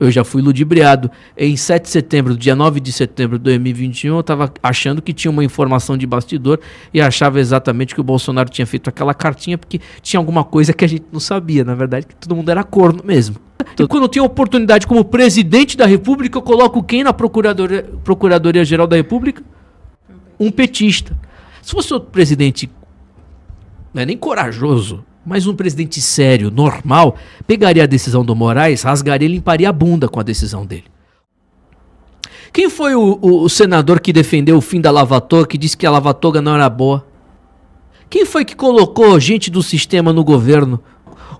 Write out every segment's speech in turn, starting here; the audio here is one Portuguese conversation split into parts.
Eu já fui ludibriado. Em 7 de setembro, dia 9 de setembro de 2021, eu estava achando que tinha uma informação de bastidor e achava exatamente que o Bolsonaro tinha feito aquela cartinha porque tinha alguma coisa que a gente não sabia. Na verdade, que todo mundo era corno mesmo. E quando eu tenho a oportunidade como presidente da República, eu coloco quem na Procuradoria-Geral da República? Um petista. Se fosse outro presidente, não é nem corajoso, mas um presidente sério, normal, pegaria a decisão do Moraes, rasgaria e limparia a bunda com a decisão dele. Quem foi o senador que defendeu o fim da Lava Toga, que disse que a Lava Toga não era boa? Quem foi que colocou gente do sistema no governo?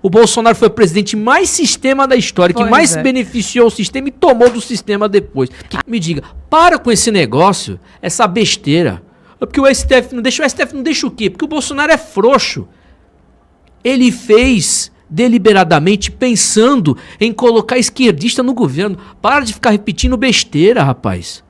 O Bolsonaro foi o presidente mais sistema da história, que mais beneficiou o sistema e tomou do sistema depois. Me diga, para com esse negócio, essa besteira. Porque o STF não deixa. O STF não deixa o quê? Porque o Bolsonaro é frouxo. Ele fez deliberadamente pensando em colocar esquerdista no governo. Para de ficar repetindo besteira, rapaz.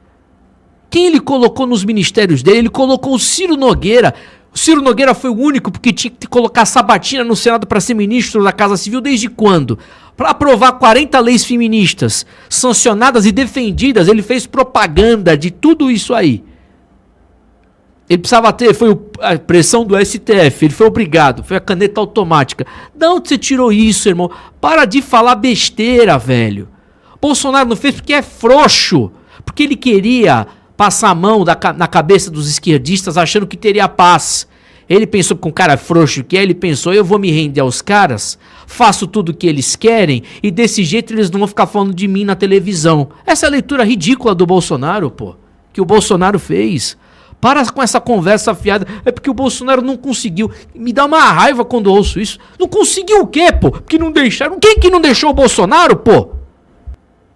Quem ele colocou nos ministérios dele? Ele colocou o Ciro Nogueira. O Ciro Nogueira foi o único porque tinha que colocar Sabatina no Senado para ser ministro da Casa Civil desde quando? Para aprovar 40 leis feministas sancionadas e defendidas. Ele fez propaganda de tudo isso aí. Ele precisava ter, foi a pressão do STF, ele foi obrigado, foi a caneta automática. De onde você tirou isso, irmão? Para de falar besteira, velho. Bolsonaro não fez porque é frouxo, porque ele queria passar a mão na cabeça dos esquerdistas achando que teria paz. Ele pensou que um cara frouxo que é, ele pensou, eu vou me render aos caras, faço tudo o que eles querem e desse jeito eles não vão ficar falando de mim na televisão. Essa é a leitura ridícula do Bolsonaro, pô, que o Bolsonaro fez. Para com essa conversa fiada. É porque o Bolsonaro não conseguiu. Me dá uma raiva quando eu ouço isso. Não conseguiu o quê, pô? Porque não deixaram. Quem que não deixou o Bolsonaro, pô?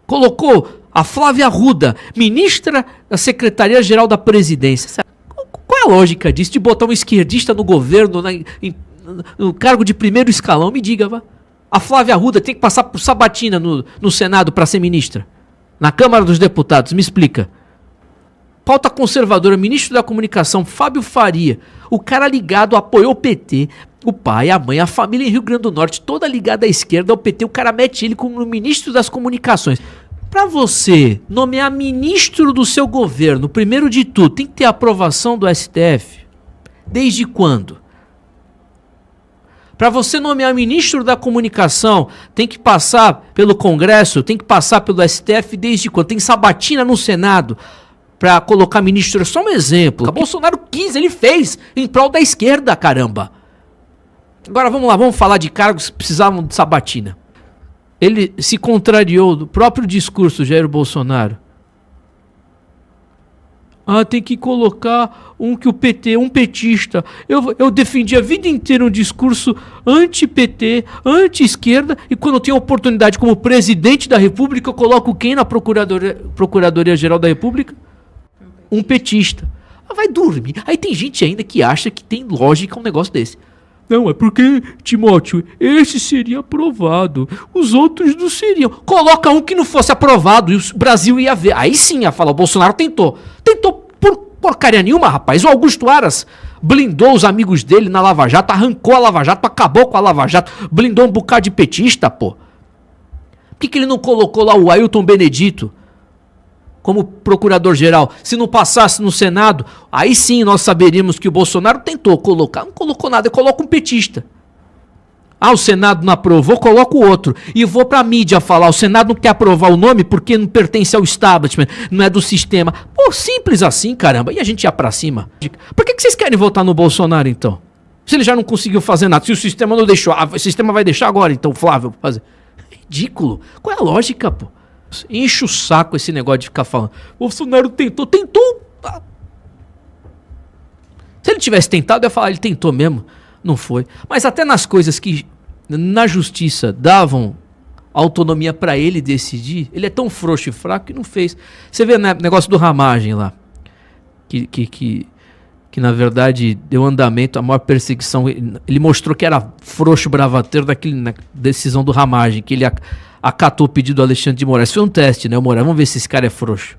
Colocou a Flávia Arruda, ministra da Secretaria-Geral da Presidência. Qual é a lógica disso? De botar um esquerdista no governo, no cargo de primeiro escalão? Me diga, vá. A Flávia Arruda tem que passar por Sabatina no Senado para ser ministra. Na Câmara dos Deputados. Me explica. Pauta conservadora, ministro da Comunicação, Fábio Faria, o cara ligado, apoiou o PT, o pai, a mãe, a família em Rio Grande do Norte, toda ligada à esquerda, ao PT, o cara mete ele como ministro das Comunicações. Para você nomear ministro do seu governo, primeiro de tudo, tem que ter aprovação do STF. Desde quando? Para você nomear ministro da Comunicação, tem que passar pelo Congresso, tem que passar pelo STF desde quando? Tem sabatina no Senado. Pra colocar ministro, é só um exemplo. O Bolsonaro quis, ele fez em prol da esquerda, caramba. Agora vamos lá, vamos falar de cargos que precisavam de sabatina. Ele se contrariou do próprio discurso, Jair Bolsonaro. Tem que colocar um petista. Eu defendi a vida inteira um discurso anti-PT, anti-esquerda, e quando eu tenho a oportunidade como presidente da República, eu coloco quem na Procuradoria-Geral da República? Um petista. Vai dormir. Aí tem gente ainda que acha que tem lógica um negócio desse. Não, é porque, Timóteo, esse seria aprovado. Os outros não seriam. Coloca um que não fosse aprovado e o Brasil ia ver. Aí sim ia falar, o Bolsonaro tentou. Tentou por porcaria nenhuma, rapaz. O Augusto Aras blindou os amigos dele na Lava Jato, arrancou a Lava Jato, acabou com a Lava Jato, blindou um bocado de petista, pô. Por que ele não colocou lá o Ailton Benedito como procurador-geral? Se não passasse no Senado, aí sim nós saberíamos que o Bolsonaro tentou colocar. Não colocou nada, coloca um petista. O Senado não aprovou, coloca o outro. E vou pra mídia falar, o Senado não quer aprovar o nome porque não pertence ao establishment, não é do sistema. Pô, simples assim, caramba. E a gente ia pra cima. Por que vocês querem votar no Bolsonaro, então? Se ele já não conseguiu fazer nada, se o sistema não deixou, o sistema vai deixar agora, então, Flávio, fazer. Ridículo. Qual é a lógica, pô? Enche o saco esse negócio de ficar falando. O Bolsonaro tentou. Se ele tivesse tentado, eu ia falar, ele tentou mesmo. Não foi. Mas até nas coisas que na justiça davam autonomia pra ele decidir, ele é tão frouxo e fraco que não fez. Você vê, né, negócio do Ramagem lá. Que na verdade deu andamento à maior perseguição. Ele mostrou que era frouxo bravateiro na decisão do Ramagem, que ele acatou o pedido do Alexandre de Moraes. Foi um teste, né, o Moraes? Vamos ver se esse cara é frouxo.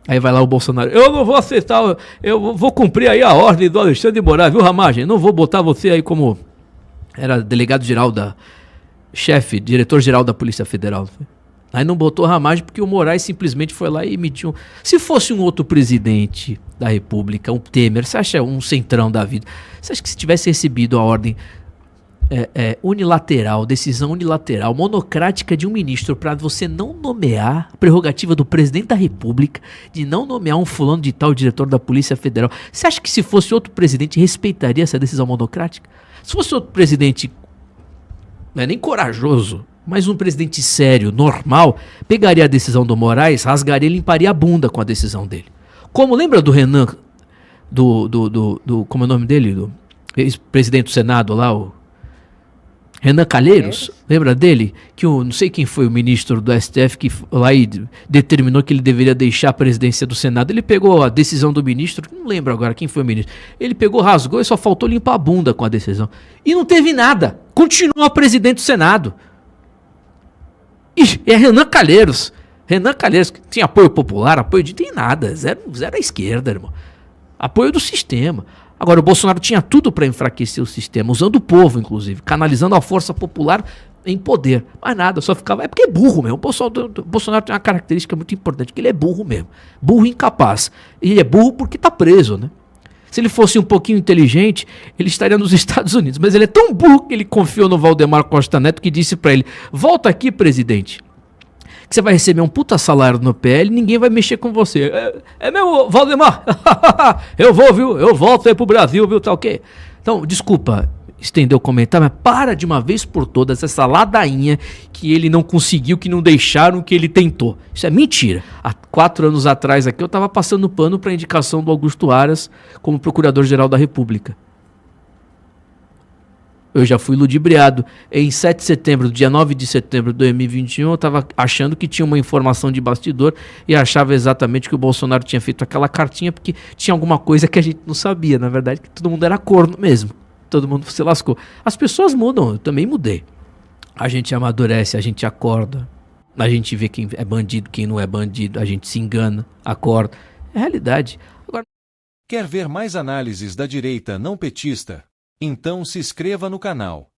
Aí vai lá o Bolsonaro. Eu não vou aceitar, eu vou cumprir aí a ordem do Alexandre de Moraes, viu, Ramagem? Não vou botar você aí como... Era delegado-geral chefe, diretor-geral da Polícia Federal. Aí não botou Ramagem porque o Moraes simplesmente foi lá e emitiu. Se fosse um outro presidente da República, um Temer, você acha um centrão da vida? Você acha que se tivesse recebido a ordem unilateral, decisão unilateral, monocrática de um ministro para você não nomear, a prerrogativa do presidente da República de não nomear um fulano de tal diretor da Polícia Federal, você acha que se fosse outro presidente respeitaria essa decisão monocrática? Se fosse outro presidente, não é nem corajoso, mas um presidente sério, normal, pegaria a decisão do Moraes, rasgaria e limparia a bunda com a decisão dele. Como lembra do Renan, como é o nome dele? Do ex-presidente do Senado lá, o Renan Calheiros, lembra dele? Que não sei quem foi o ministro do STF que lá e determinou que ele deveria deixar a presidência do Senado. Ele pegou a decisão do ministro, não lembro agora quem foi o ministro. Ele pegou, rasgou e só faltou limpar a bunda com a decisão. E não teve nada. Continua presidente do Senado. É Renan Calheiros. Renan Calheiros, que tinha apoio popular, apoio de... Tem nada. Zero à esquerda, irmão. Apoio do sistema. Agora, o Bolsonaro tinha tudo para enfraquecer o sistema, usando o povo, inclusive, canalizando a força popular em poder. Mas nada, só ficava... É porque é burro mesmo. O Bolsonaro tem uma característica muito importante, que ele é burro mesmo. Burro incapaz. E ele é burro porque tá preso, né? Se ele fosse um pouquinho inteligente, ele estaria nos Estados Unidos. Mas ele é tão burro que ele confiou no Valdemar Costa Neto que disse para ele: volta aqui, presidente, que você vai receber um puta salário no PL e ninguém vai mexer com você. É mesmo, Valdemar? Eu vou, viu? Eu volto aí pro Brasil, viu? Tá ok? Então, desculpa estender o comentário, mas para de uma vez por todas essa ladainha que ele não conseguiu, que não deixaram, que ele tentou. Isso é mentira. Há 4 anos atrás aqui eu tava passando pano pra indicação do Augusto Aras como Procurador-Geral da República. Eu já fui ludibriado. Em 7 de setembro, dia 9 de setembro de 2021, eu estava achando que tinha uma informação de bastidor e achava exatamente que o Bolsonaro tinha feito aquela cartinha porque tinha alguma coisa que a gente não sabia. Na verdade, que todo mundo era corno mesmo. Todo mundo se lascou. As pessoas mudam, eu também mudei. A gente amadurece, a gente acorda. A gente vê quem é bandido, quem não é bandido. A gente se engana, acorda. É realidade. Agora... Quer ver mais análises da direita não petista? Então se inscreva no canal